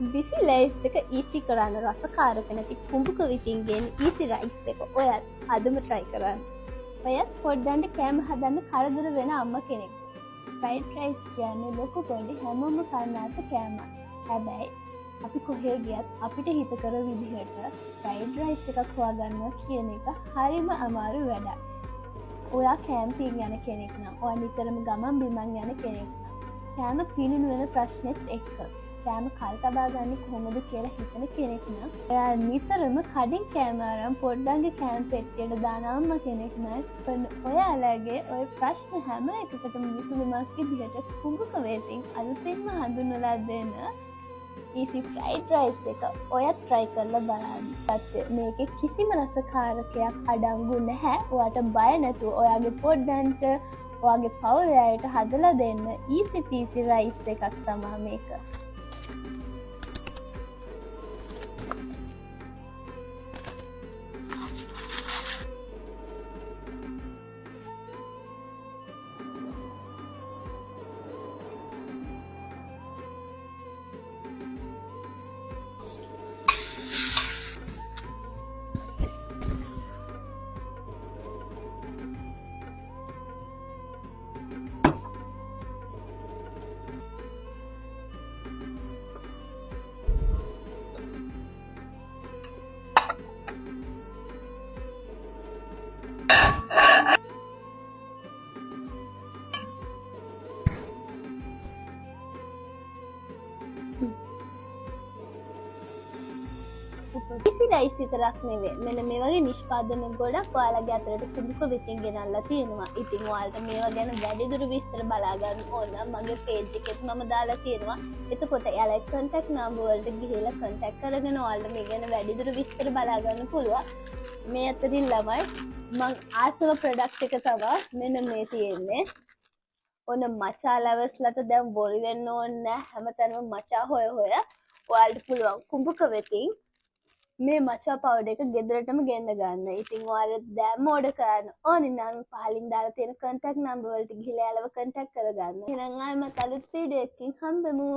Busy life එක easy කරන්න රසකාරක නැති කුඹුක විතින් ගෙන ඊසි රයිස් එක ඔයත් අදම ට්‍රයි කරන්න. ඔයත් පොඩ්ඩන්ට කෑම හදන්න කරදර වෙන අම්ම කෙනෙක්. ෆ්‍රයිඩ් රයිස් කියන්නේ ලොකු පොඩි හැමෝම කන්නාත කෑමක්. හැබැයි අපි කොහේ ගියත් අපිට හිතකර විදිහට ෆ්‍රයිඩ් රයිස් එකක් හොයාගන්නවා කියන එක හරිම අමාරු වැඩක්. ඔයා කැම්පින් යන කෙනෙක් නම්, ඔයා නිතරම ගමන් බිමන් යන කෙනෙක් නම්, කෑම පිළිණු වෙන ප්‍රශ්නෙත් එක්ක කෑම කල් තබා ගන්න කොහොමද කියලා හිතන කෙනෙක් නම්, ඔයා නිතරම කඩින් කෑම අරන් පොඩ්ඩන්ගේ කෑම පෙට්ටියට දාන අම්මා කෙනෙක් නම්, ඔයාලගේ ඔය ප්‍රශ්න හැම එකකටම විසඳුමක් විදිහට කුඹුක වේතින් අලුතෙන්ම හඳුන්වලා දෙන ඊසි ෆ්‍රයිඩ් රයිස් එක ඔයත් try කරලා බලන්න. මේකේ කිසිම රසකාරකයක් අඩංගු නැහැ. ඔයාට බය නැතුව ඔයාගේ පොඩ්ඩන්ට, ඔයාගේ පවුල් අයට හදලා දෙන්න ඊසි පීසි රයිස් එකක් තමයි මේක. ඊසි රයිස් විතරක් නෙවෙයි, මෙන්න මේ වගේ නිෂ්පාදන ගොඩක් ඔයාලගේ අතරට කුඹුක විසින් ගෙනල්ලා තියෙනවා. ඉතින් ඔයාලට මේවා ගැන වැඩිදුර විස්තර බලා ගන්න ඕන නම් මගේ page එකෙත් මම දාලා තියෙනවා. එතකොට එයාලගේ contact number වලට ගිහලා contact කරගෙන ඔයාලට මේ ගැන වැඩිදුර විස්තර බලා ගන්න පුළුවන්. මේ අතරින් ළමයි මං ආසව product එක තමයි මෙන්න මේ තියෙන්නේ. ඔන්න මචා ලවස්ලට දැන් බොරි වෙන්න ඕනේ නැහැ. හැමතැනම මචා හොය ඔයාලට පුළුවන් කුඹුක වෙතින් මේ මචා පවුඩර් එක ගෙදරටම ගෙන්න ගන්න. ඉතින් ඔයාලා දැන් ඕඩර් කරන්න ඕනේ නම් පහලින් දාලා තියෙන contact number වලට ගිහලා යාළුව contact කරගන්න. එහෙනම් ආයෙත් අලුත් වීඩියෝ එකකින් හම්බෙමු.